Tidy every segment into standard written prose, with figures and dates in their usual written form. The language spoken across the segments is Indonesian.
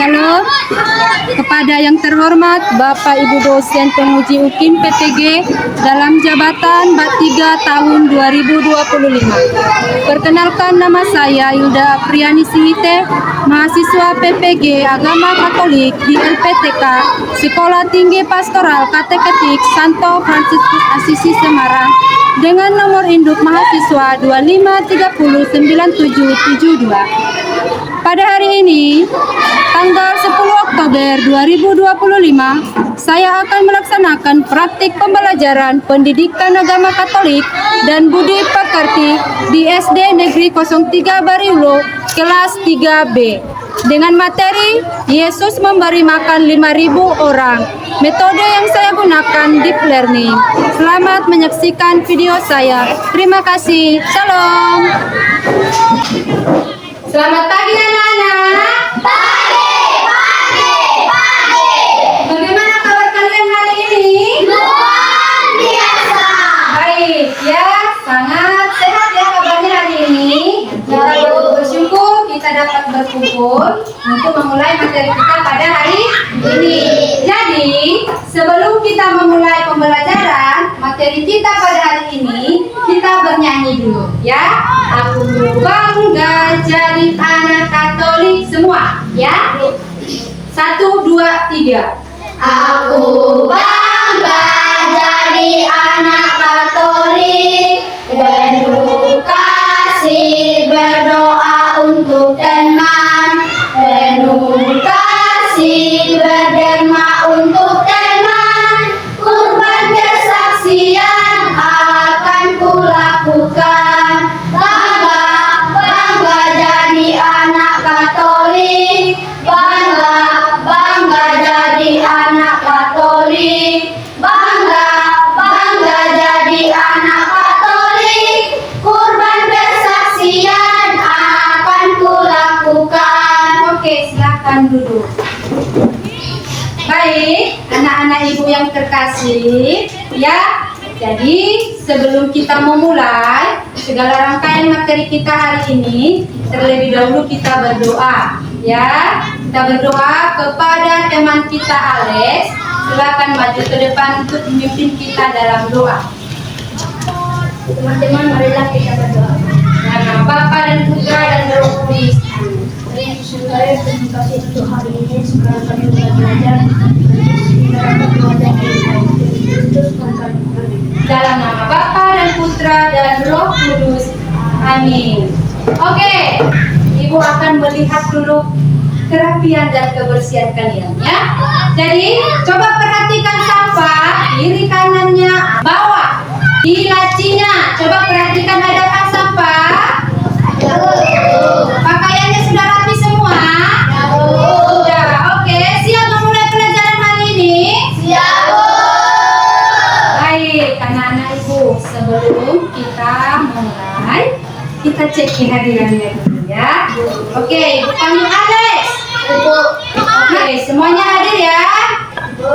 Shalom kepada yang terhormat Bapak Ibu dosen penguji UKIM PTG dalam jabatan Bak 3 tahun 2025. Perkenalkan, nama saya Hilda Apriani Sihite, mahasiswa PPG Agama Katolik di LPTK Sekolah Tinggi Pastoral Kateketik Santo Fransiskus Asisi Semarang dengan nomor induk mahasiswa 25309772. Pada hari ini, tanggal 10 Oktober 2025, saya akan melaksanakan praktik pembelajaran pendidikan agama Katolik dan budi pekerti di SD Negeri 03 Bariulo, kelas 3B. Dengan materi, Yesus memberi makan 5.000 orang. Metode yang saya gunakan deep learning. Selamat menyaksikan video saya. Terima kasih. Shalom. Selamat pagi anak-anak. Bagaimana kabar kalian hari ini? Luar biasa. Baik ya, sangat sehat ya kabarnya hari ini. Kita bersyukur kita dapat berkumpul untuk memulai materi kita pada hari ini. Jadi, sebelum kita memulai pembelajaran materi kita pada hari ini, kita bernyanyi dulu ya. Aku bangga jadi anak Katolik semua ya. 1, 2, 3. Aku bangga jadi anak Katolik, penuh kasih berdoa untuk teman, penuh kasih berderma untuk teman, kurban kesaksian akan kulakukan. Bangga, bangga jadi anak Katolik, bangga, bangga jadi anak Katolik, bangga, bangga jadi anak Katolik, kurban kesaksian akan kulakukan. Oke, silakan duduk. Baik, anak-anak ibu yang terkasih, ya. Jadi, sebelum kita memulai segala rangkaian materi kita hari ini, terlebih dahulu kita berdoa, ya. Kita berdoa kepada teman kita Alex. Silakan maju ke depan untuk memimpin kita dalam doa. Teman-teman, marilah kita berdoa. Nama Bapa dan Putra dan Roh Kudus. Saudara, terima kasih untuk hari ini. Sekarang kami belajar Dalam nama Bapa dan Putra dan Roh Kudus. Amin. Oke, Ibu akan melihat dulu kerapian dan kebersihan kalian ya. Jadi, coba perhatikan sampah kiri kanannya, bawah, di lacinya. Coba perhatikan, adakah sampah? Pakaiannya sudah rapi semua? Sudah. Oke, siap memulai pelajaran hari ini? Siap, Bu. Baik, anak-anak ibu, sebelum kita mulai, kita cek kehadirannya dulu ya. Oke, ibu panggil Alex. Oke, semuanya hadir ya.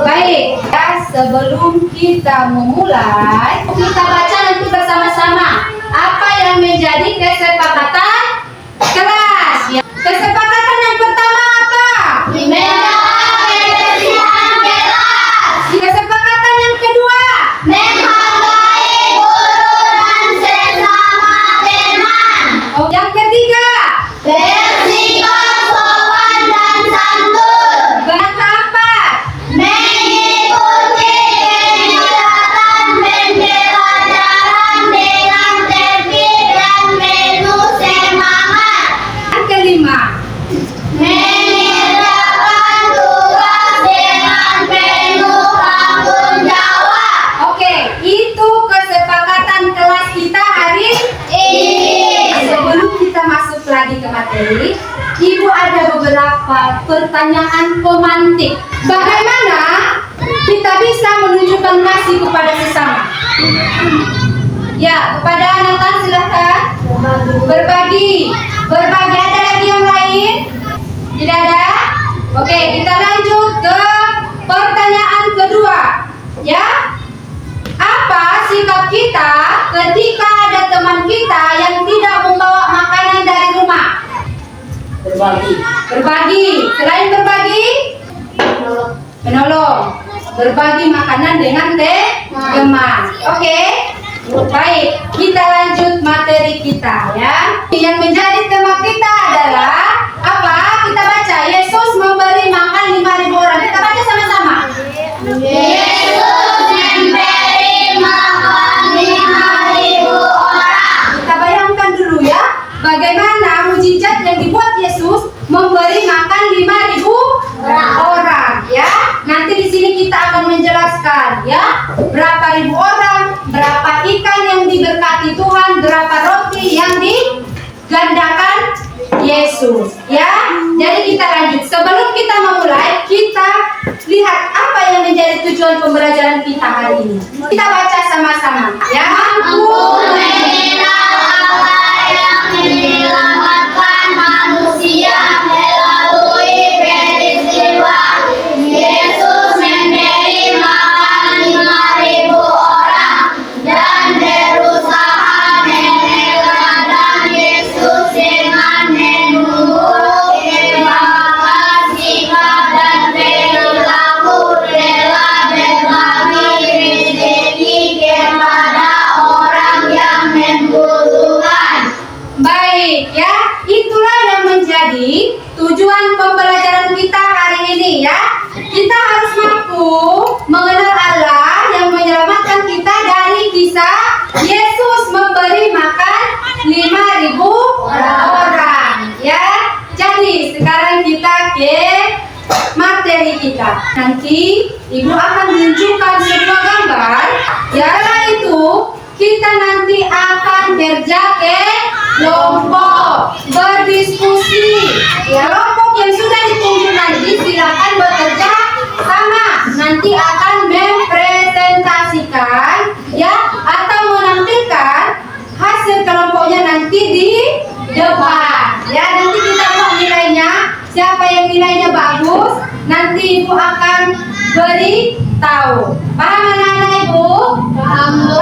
Baik, ya, sebelum kita memulai, kita baca nanti bersama-sama apa yang menjadi kesepakatan kelas. Ya. Kesepakatan yang pertama apa? Kebersihan kelas, Kesepakatan yang kedua. menghargai guru dan sesama teman, Oh, yang ketiga. bersikap sopan dan santun, Yang keempat. mengikuti kegiatan pembelajaran dengan tertib dan penuh semangat, Yang kelima. mengerjakan tugas dengan penuh tanggung jawab. Oke, itu kesepakatan kelas kita hari Ini Sebelum kita masuk lagi ke materi, Ibu ada beberapa pertanyaan pemantik. Bagaimana kita bisa menunjukkan kasih kepada sesama? Ya, kepada Nathan silahkan. Berbagi. Berbagi, ada lagi yang lain? Tidak ada? Oke, kita lanjut ke pertanyaan kedua. Ya, apa sikap kita ketika ada teman kita yang tidak membawa makanan dari rumah? Berbagi. Berbagi. Selain berbagi menolong, berbagi makanan dengan teman. Oke? Baik, kita lanjut materi kita ya. Yang menjadi tema kita adalah apa? Kita baca, Yesus memberi makan 5.000 orang. Kita baca sama-sama. Yesus memberi makan 5.000 orang. Kita bayangkan dulu ya, bagaimana mujizat yang dibuat Yesus memberi makan 5.000 orang ya. Nanti di sini kita akan menjelaskan ya, berapa ribu orang, berapa ikan yang diberkati Tuhan, berapa roti yang digandakan Yesus ya. Jadi kita lanjut. Sebelum kita memulai, kita lihat apa yang menjadi tujuan pembelajaran kita hari ini. Kita baca sama-sama ya. Aku mengenal Allah yang menyelamatkan manusia melalui peristiwa Yesus memberi makan 5.000 orang dan berusaha meneladan Yesus dengan menurut kemampuan sikap dan perilaku rela berbagi rezeki kepada orang yang membutuhkan. Baik ya, itulah yang menjadi tujuan pembelajaran kita hari ini ya. Kita harus mampu mengenal Allah yang menyelamatkan kita dari kisah Yesus memberi makan 5.000 orang ya. Jadi sekarang kita ke materi kita. Nanti Ibu akan menunjukkan sebuah gambar. Ya, setelah itu kita nanti akan kerja ke kelompok, berdiskusi. Ya, kelompok yang sudah ditunjuk nanti silakan bekerja sama. Nanti akan mempresentasikan ya atau menampilkan hasil kelompoknya nanti di depan. Ya, nanti kita buat nilainya. Siapa yang nilainya bagus, nanti Ibu akan beritahu. Paham anak-anak Ibu? Paham.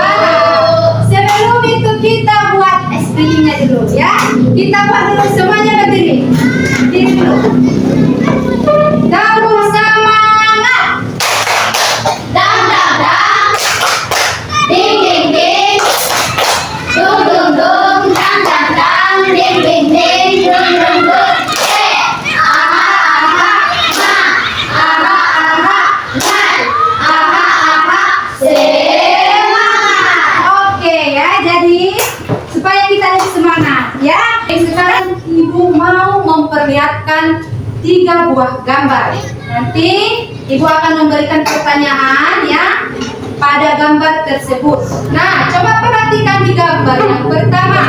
Sebelum itu kita buat speakingnya dulu ya. Kita buat dulu semuanya berdiri. Berdiri dulu. Kamu semangat. Dang dang dang, ding ding ding, dung dung dung, dang dang dang, ding ding ding, dung dung dung. Aha aha ma, aha aha man, aha aha semangat. Oke ya, jadi supaya kita lebih semangat ya. Sekarang Ibu mau memperlihatkan 3 buah gambar. Nanti Ibu akan memberikan pertanyaan ya pada gambar tersebut. Nah, coba perhatikan di gambar yang pertama.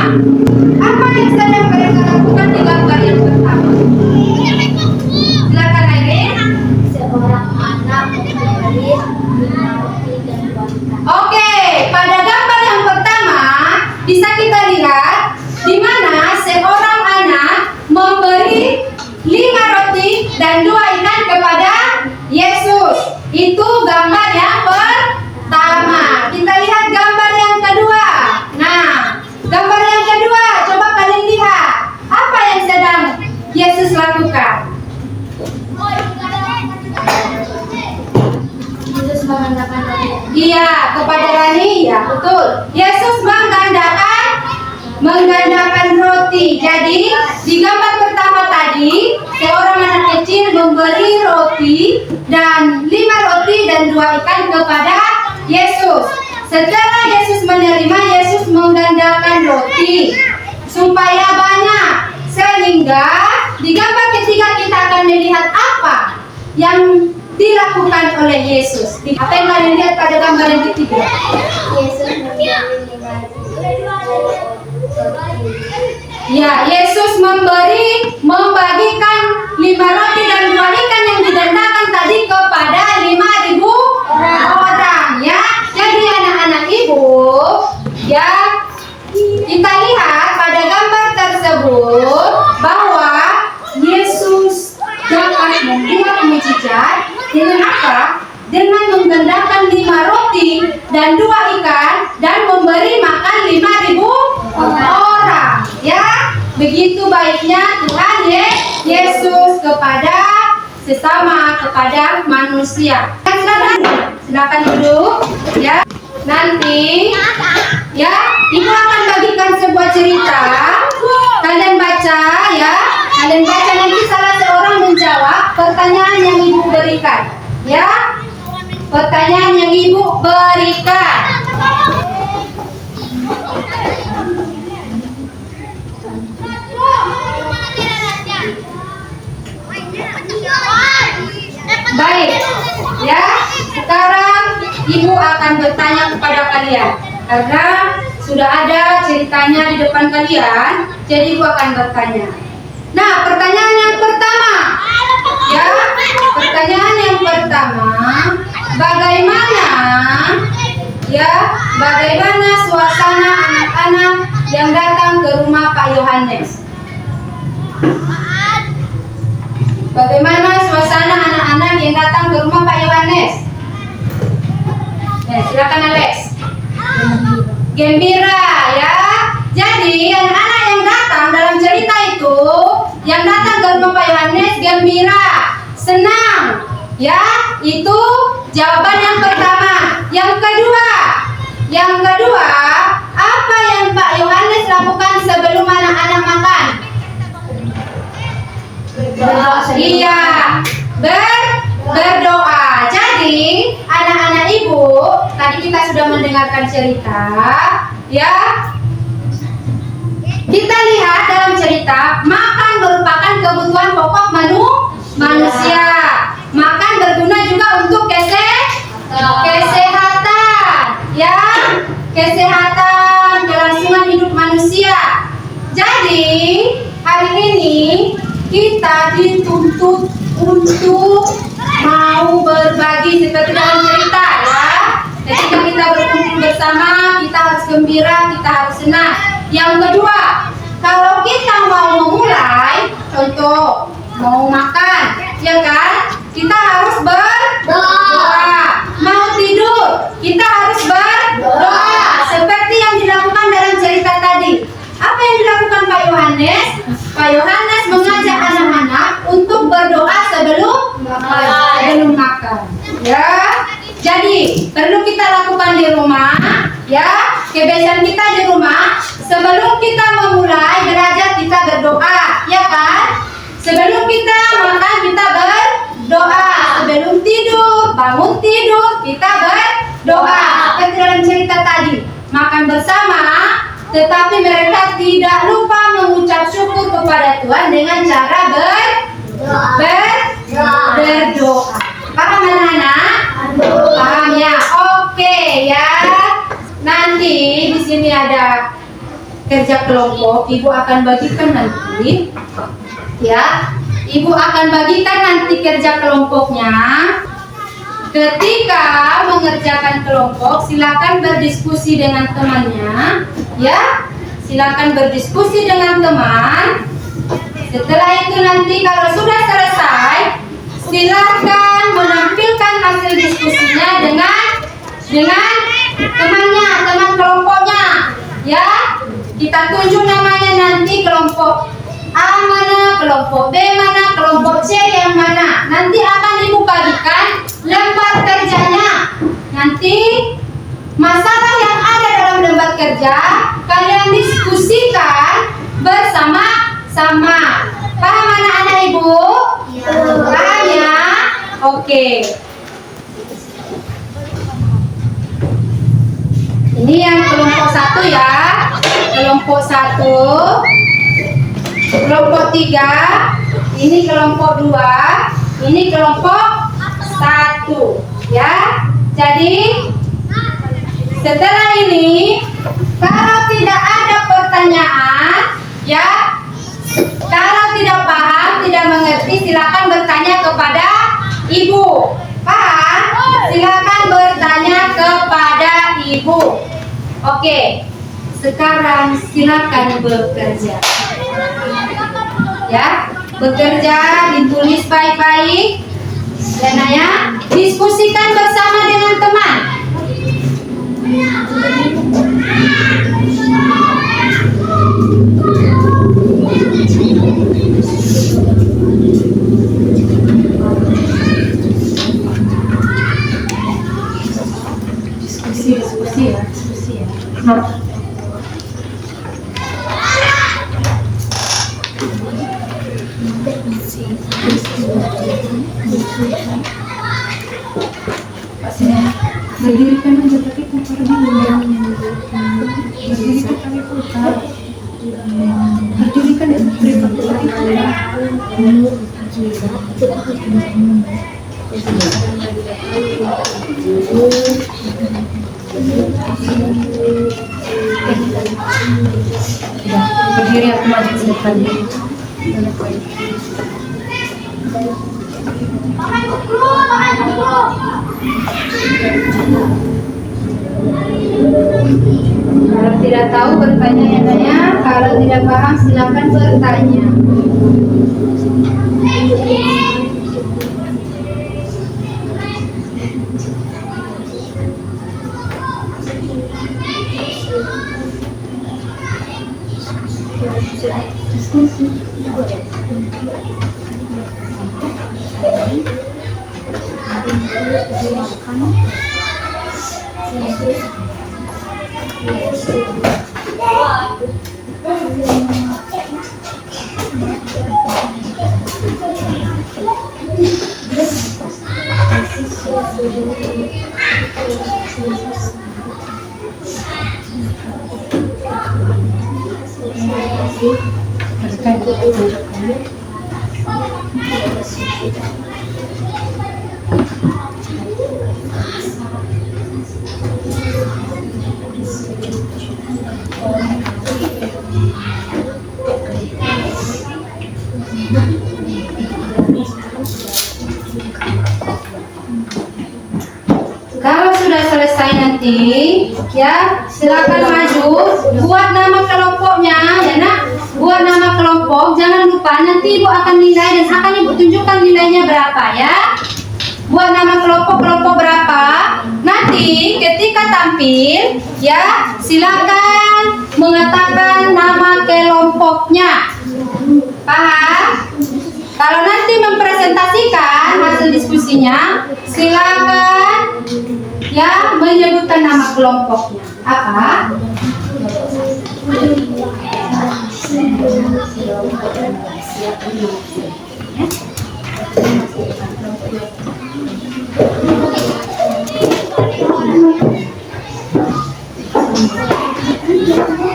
Apa yang sedang mereka lakukan di gambar yang pertama? Silakan Aileen. Seorang anak memberi 5 roti dan 2 ikan. Oke, pada gambar yang pertama bisa kita lihat di mana seorang anak memberi 5 roti dan 2 ikan kepada Yesus. Itu gambar yang pertama. Kita lihat gambar yang kedua. Nah, gambar yang kedua, coba kalian lihat apa yang sedang Yesus lakukan. Yesus mengandalkan roti. Iya, kepada Rani, ya betul. Yesus menggandakan roti. Jadi di gambar pertama tadi seorang anak kecil memberi roti dan 5 roti dan 2 ikan kepada Yesus. Setelah Yesus menerima, Yesus menggandakan roti supaya banyak, sehingga di gambar ketiga kita akan melihat apa yang dilakukan oleh Yesus. Apa yang kalian lihat pada gambar yang ketiga? Yesus memberi 5 Ya, Yesus membagikan 5 roti dan 2 ikan yang digandakan tadi kepada 5.000 orang ya. Jadi anak-anak Ibu, ya kita lihat pada gambar tersebut bahwa Yesus dapat membuat mujizat dengan apa? Dengan menggandakan 5 roti dan 2 ikan dan memberi makan 5.000 orang ya. Begitu baiknya Tuhan Yesus kepada sesama kepada manusia. Silakan duduk ya. Nanti ya, Ibu akan bagikan sebuah cerita. Kalian baca ya. Kalian baca, nanti salah seorang menjawab pertanyaan yang Ibu berikan. Ya. Pertanyaan yang Ibu berikan. Baik, ya. Sekarang Ibu akan bertanya kepada kalian karena sudah ada ceritanya di depan kalian, jadi Ibu akan bertanya. Nah, pertanyaan yang pertama, ya. Pertanyaan yang pertama, bagaimana, ya, bagaimana suasana anak-anak yang datang ke rumah Pak Yohanes? Bagaimana suasana anak-anak yang datang ke rumah Pak Yohanes? Ya, silakan Alex. Gembira, ya. Jadi anak-anak yang datang dalam cerita itu, yang datang ke rumah Pak Yohanes gembira, senang. Ya, itu jawaban yang pertama. Yang kedua, apa yang Pak Yohanes lakukan sebelum anak-anak makan? Iya, berdoa. Jadi anak-anak Ibu, tadi kita sudah mendengarkan cerita, ya. Kita lihat dalam cerita, makan merupakan kebutuhan pokok manusia. Makan berguna juga untuk kesehatan, ya. Kesehatan, kelangsungan hidup manusia. Jadi hari ini kita dituntut untuk mau berbagi seperti dalam cerita, ya. Ketika kita berkumpul bersama, kita harus gembira, kita harus senang. Yang kedua, kalau kita mau memulai, contoh mau makan, ya kan? Kita harus berdoa. Mau tidur, kita harus berdoa. Seperti yang dilakukan dalam cerita tadi. Apa yang dilakukan Pak Yohanes? Pak Yohanes mengajak anak-anak untuk berdoa sebelum makan. Ya. Jadi perlu kita lakukan di rumah, ya. Kebiasaan kita di rumah, sebelum kita memulai belajar kita berdoa, ya kan? Sebelum kita makan kita berdoa. Sebelum tidur, bangun tidur kita berdoa. Seperti dalam cerita tadi, makan bersama. Tetapi mereka tidak lupa mengucap syukur kepada Tuhan dengan cara berdoa. Paham anak-anak? Paham ya? Oke ya. Nanti di sini ada kerja kelompok. Ibu akan bagikan nanti. Ya, Ibu akan bagikan nanti kerja kelompoknya. Ketika mengerjakan kelompok, silakan berdiskusi dengan temannya, ya. Silakan berdiskusi dengan teman. Setelah itu nanti kalau sudah selesai, silakan menampilkan hasil diskusinya dengan temannya, teman kelompoknya, ya. Kita tunjuk namanya nanti, kelompok A mana, kelompok B mana, kelompok C yang mana. Nanti akan Ibu bagikan lembar kerjanya. Nanti masalah yang ada dalam lembar kerja kalian diskusikan bersama-sama. Paham anak-anak Ibu? Paham ya? Oke. Ini yang kelompok 1 ya. Kelompok 1. Kelompok 3, ini kelompok 2, ini kelompok 1, ya. Jadi setelah ini, kalau tidak ada pertanyaan, ya, kalau tidak paham, tidak mengerti, silakan bertanya kepada Ibu. Paham? Silakan bertanya kepada Ibu. Oke. Sekarang silakan bekerja. Ya, bekerja, ditulis baik-baik. Dan ya, diskusikan bersama dengan teman. Berdirikan aja tapi putar dulu. Berdirikan kami putar. Berdirikan dan berikan putar itu. Berdiri aku maju sekali. Kalau tidak tahu bertanya ya Naya, kalau tidak paham silakan bertanya. Kalau sudah selesai nanti, ya silakan maju, buat nama kelompoknya, ya nak, buat nama kelompok. Jangan lupa nanti ibu akan nilai dan akan ibu tunjukkan nilainya berapa ya. Buat nama kelompok berapa. Nanti ketika tampil, ya silakan mengatakan nama kelompoknya. Paham? Kalau nanti mempresentasikan hasil diskusinya, silakan ya menyebutkan nama kelompoknya. Apa?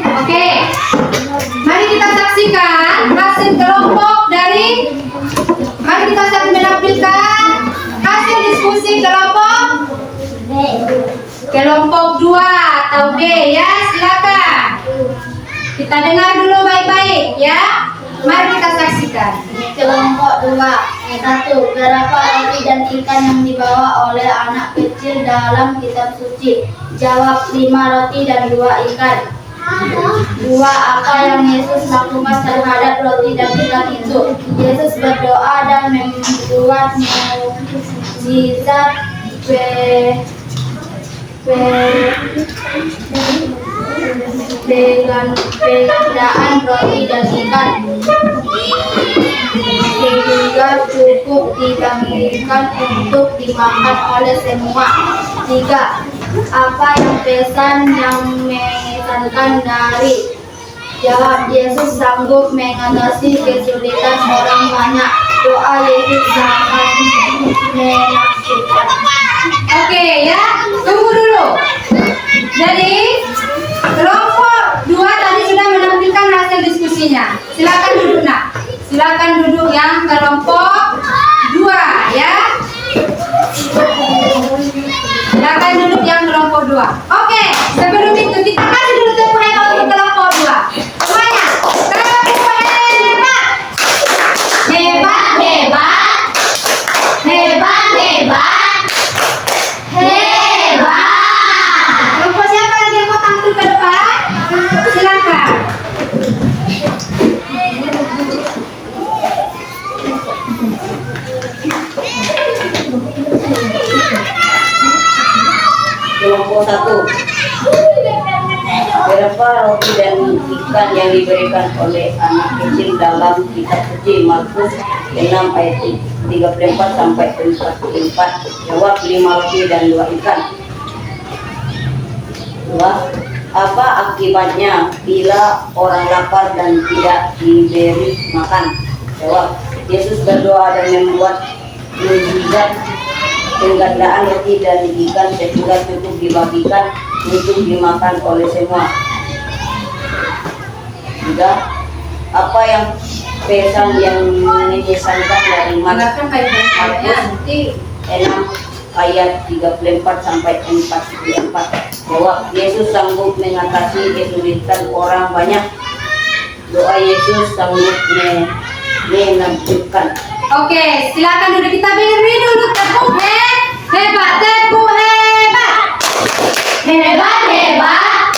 Oke, mari kita saksikan hasil kelompok dari. Mari kita saling menampilkan hasil diskusi kelompok 2 atau B ya, silakan. Kita dengar dulu baik-baik ya. Mari kita saksikan. Kelompok 2. 1. Berapa roti dan ikan yang dibawa oleh anak kecil dalam kitab suci? Jawab, 5 roti dan 2 ikan. 2. Apa yang Yesus lakukan terhadap roti dan ikan itu? Yesus berdoa dan membuat mukjizat perbedaan roti dan ikan sehingga cukup dibagikan untuk dimakan oleh semua. 3. Apa yang pesan yang memesankan dari? Jawab, Yesus sanggup mengatasi kesulitan orang banyak. Doa Yesus sangat menakjubkan. Oke ya, tunggu dulu. Jadi kelompok 2 tadi sudah menampilkan hasil diskusinya. Silakan duduk nak. Silakan duduk yang kelompok 2 ya. Silakan duduk yang kelompok 2. Oke, sebelum itu kita kasih dulu tepuk tangan untuk kelompok 2. Semuanya, tepuk hebat. Hebat, hebat. Hebat, hebat. Hebat. Kelompok siapa lagi yang mau tampil ke depan? Silakan. Kelompok 1. Berapa roti dan ikan yang diberikan oleh anak kecil dalam kitab suci? Markus 6 ayat 34 sampai 44. Jawab, 5 roti dan 2 ikan. 2. Apa akibatnya bila orang lapar dan tidak diberi makan? Jawab, Yesus berdoa dan membuat mukjizat penggandaan roti dan ikan sehingga cukup dibagikan untuk dimakan oleh semua. Juga apa yang pesan yang menyesalkan dari Markus 6 ayat 34 sampai 44. Bahwa Yesus sanggup mengatasi kesulitan orang banyak. Doa Yesus sanggup menakjubkan. Oke, silakan duduk, kita beri dulu tepuk hebat, tepuk hebat. Hebat, hebat.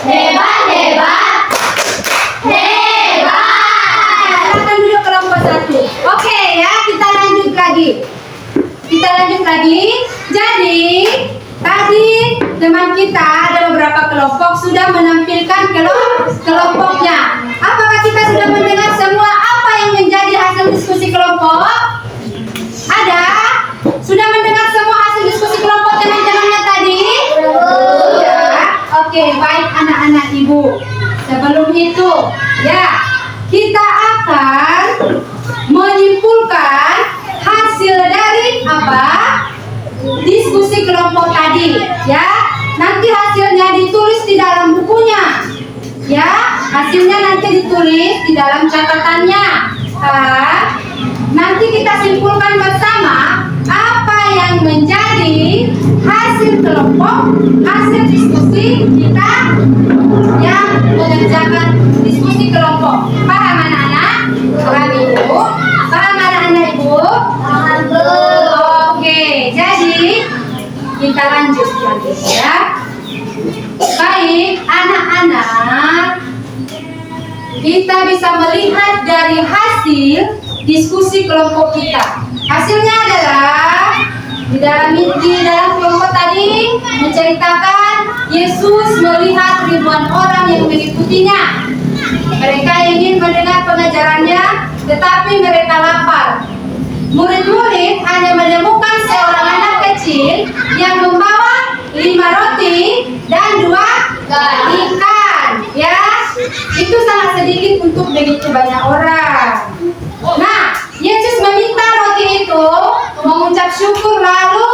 Hebat, hebat. Hebat. Silakan duduk kelompok 1. Oke ya, kita lanjut lagi. Jadi, tadi teman kita ada beberapa kelompok sudah menampilkan kelompoknya. Apakah kita sudah mendengar semua apa yang menjadi hasil diskusi kelompok? Ada? Sudah mendengar semua hasil diskusi kelompok teman-temannya tadi? Sudah. Oke, baik anak-anak ibu. Sebelum itu, ya, kita akan menyimpulkan hasil dari apa? Diskusi kelompok tadi, ya. Nanti hasilnya ditulis di dalam bukunya. Ya, hasilnya nanti ditulis di dalam catatannya. Nanti kita simpulkan bersama apa yang menjadi hasil kelompok, hasil diskusi kita yang mengerjakan diskusi kelompok. Paham anak-anak? Paham ibu? Paham anak-anak ibu? Oke, jadi kita lanjut lagi ya. Baik, anak-anak, kita bisa melihat dari hasil diskusi kelompok kita. Hasilnya adalah di dalam kelompok tadi menceritakan Yesus melihat ribuan orang yang mengikutinya. Mereka ingin mendengar pengajarannya, tetapi mereka lapar. Murid-murid hanya menemukan seorang anak kecil yang membawa 5 roti dan 2 ikan. Ya, itu sangat sedikit untuk begitu banyak orang. Nah, Yesus meminta roti itu, mengucap syukur, lalu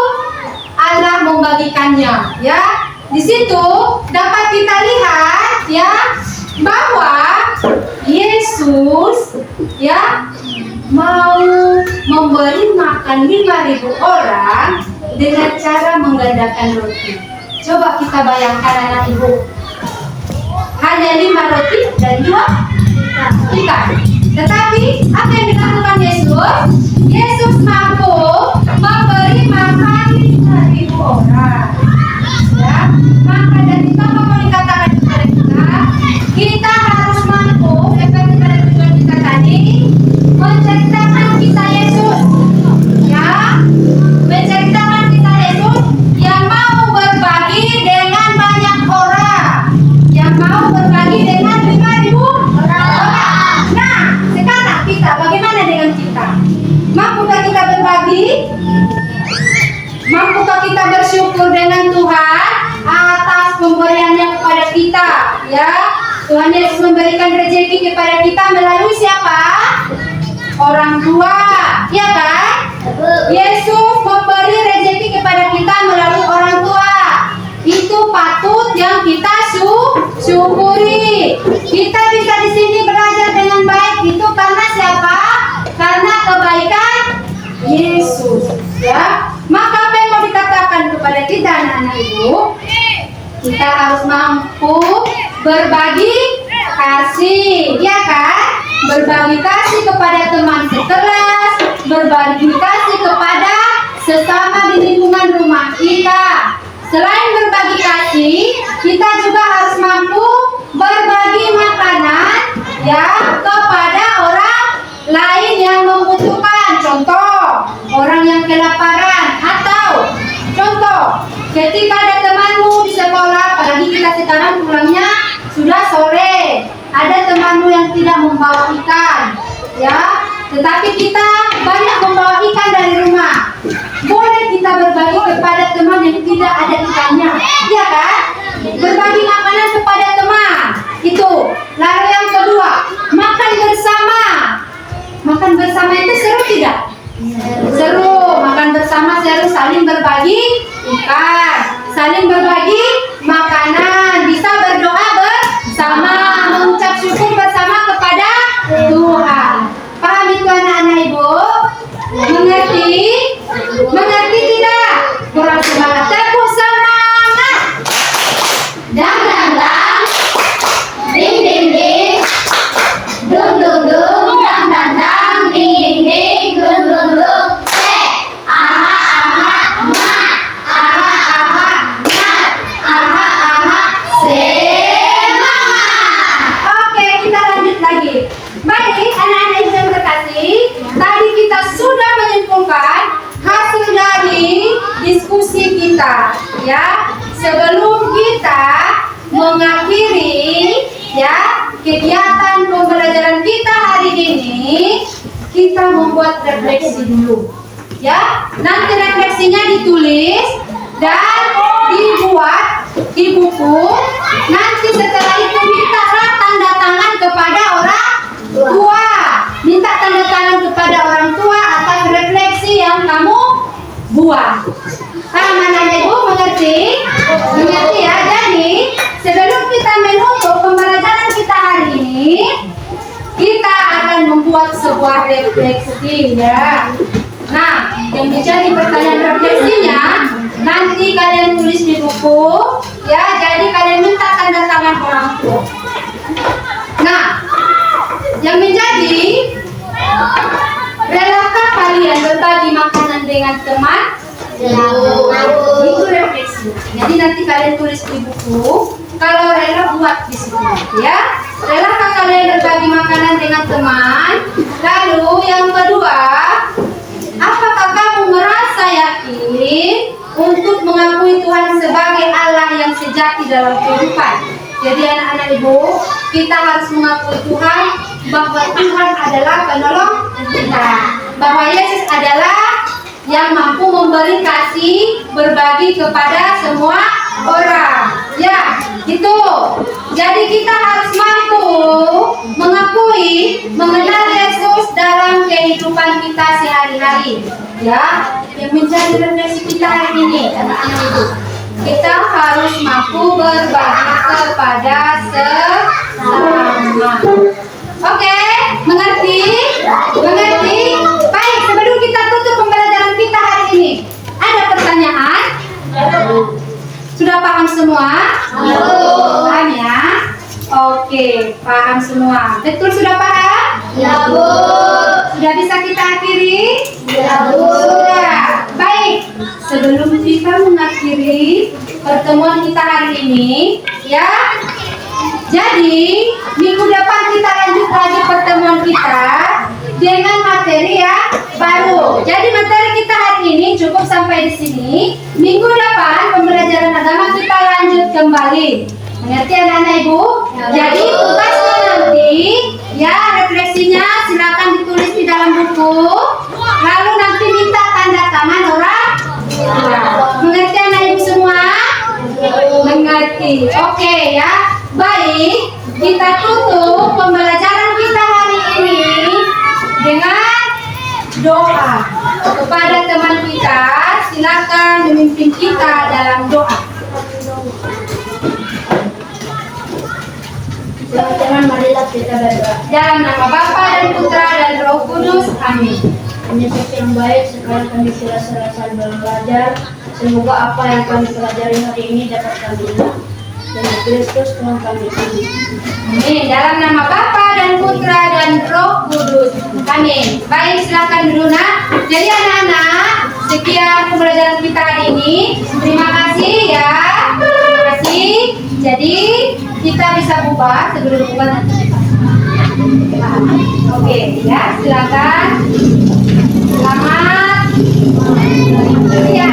Allah membagikannya. Ya, di situ dapat kita lihat ya bahwa Yesus ya mau memberi makan 5.000 orang dengan cara menggandakan roti. Coba kita bayangkan anak ibu, hanya 5 roti dan 2 ikan. Tetapi apa yang dilakukan Yesus? Yesus mampu memberi makan 5.000 orang. Ya, maka dari itu apa mau dikatakan kepada kita harus mampu seperti pada tujuan kita tadi menceritakan kisah Yesus. Ya, menceritakan kisah Yesus yang mau berbagi dengan banyak orang, yang mau berbagi dengan 5.000 orang. Nah, sekarang kita bagaimana dengan kita? Mampukah kita berbagi? Mampukah kita bersyukur dengan Tuhan atas pemberiannya kepada kita? Ya, Tuhan Yesus memberikan rezeki kepada kita melalui siapa? Orang tua, ya kan? Yesus memberi rezeki kepada kita melalui orang tua. Itu patut yang kita syukuri. Kita bisa di sini belajar dengan baik itu karena siapa? Karena kebaikan Yesus. Ya, maka apa yang mau dikatakan kepada kita anak-anak ibu? Kita harus mampu berbagi kasih, ya kan? Berbagi kasih kepada teman sekelas, berbagi kasih kepada sesama di lingkungan rumah kita. Selain berbagi kasih, kita juga harus mampu berbagi makanan ya kepada orang lain yang membutuhkan. Contoh, orang yang kelaparan, atau contoh, ketika ada temanmu di sekolah, apalagi kita sekarang pulangnya sudah sore, ada temanmu yang tidak membawa ikan, ya, tetapi kita banyak membawa ikan dari rumah. Boleh kita berbagi kepada teman yang tidak ada ikannya, ya kan? Berbagi makanan kepada teman, itu. Lalu yang kedua, makan bersama. Makan bersama kita membuat refleksi dulu. Ya, nanti refleksinya ditulis dan dibuat di buku. Nanti setelah itu mintalah tanda tangan kepada orang tua. Minta tanda tangan kepada orang tua atas refleksi yang kamu buat. Mana Ibu mengerti? Mengerti ya. Jadi sebelum kita menutup pembelajaran kita hari ini, kita akan membuat sebuah refleksi ya. Nah, yang menjadi pertanyaan refleksinya nanti kalian tulis di buku ya. Jadi kalian minta tanda tangan orang tua. Nah, yang menjadi, relakah kalian berbagi makanan dengan teman? Itu refleksi. Jadi nanti kalian tulis di buku. Kalau rela buat di situ ya. Relakah kalian berbagi makanan dengan teman? Lalu yang kedua, apakah kamu merasa yakin untuk mengakui Tuhan sebagai Allah yang sejati dalam kehidupan? Jadi anak-anak Ibu, kita harus mengakui Tuhan bahwa Tuhan adalah penolong kita, bahwa Yesus adalah yang mampu memberi kasih, berbagi kepada semua orang. Ya, itu. Jadi kita harus mampu mengakui, mengenal Yesus dalam kehidupan kita sehari-hari. Ya, yang menjadi refleksi kita hari ini, anak-anak Ibu. Kita harus mampu berbagi kepada sesama. Oke, mengerti? Mengerti? Baik, sebelum kita tutup pembelajaran kita hari ini, ada pertanyaan? Sudah paham semua? Paham ya? Oke, paham semua. Betul sudah paham? Ya, Bu. Sudah bisa kita akhiri? Ya, Bu. Sudah. Baik, sebelum kita mengakhiri pertemuan kita hari ini, ya. Jadi, minggu depan kita lanjut lagi pertemuan kita dengan materi yang baru. Jadi materi kita hari ini cukup sampai di sini. Minggu depan pembelajaran agama kita lanjut kembali. Mengerti anak-anak Ibu? Jadi tugasnya nanti, ya refleksinya silakan ditulis di dalam buku. Lalu nanti minta tanda tangan orang tua. Mengerti anak Ibu semua? Mengerti. Oke ya. Baik, kita tutup pembelajaran kita hari ini dengan doa kepada teman kita. Silakan memimpin kita dalam doa. Teman-teman, marilah kita berdoa. Dalam nama Bapa dan Putra dan Roh Kudus. Amin. Yesus yang baik, sekarang kami serah-serah belajar. Semoga apa yang kami pelajari hari ini dapat kami ingat. Demi Kristus Tuhan kami. Amin. Dalam nama Bapa dan Putra dan Roh Kudus. Amin. Baik, silakan dulu nak. Jadi anak-anak, sekian pembelajaran kita hari ini. Terima kasih ya. Terima kasih. Jadi kita bisa bubar sebelum bubar nanti. Oke, ya silakan. Selamat. Ya.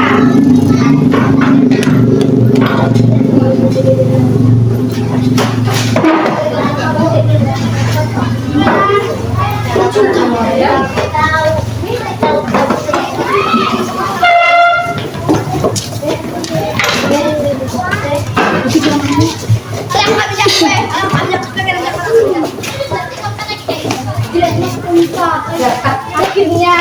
Akhirnya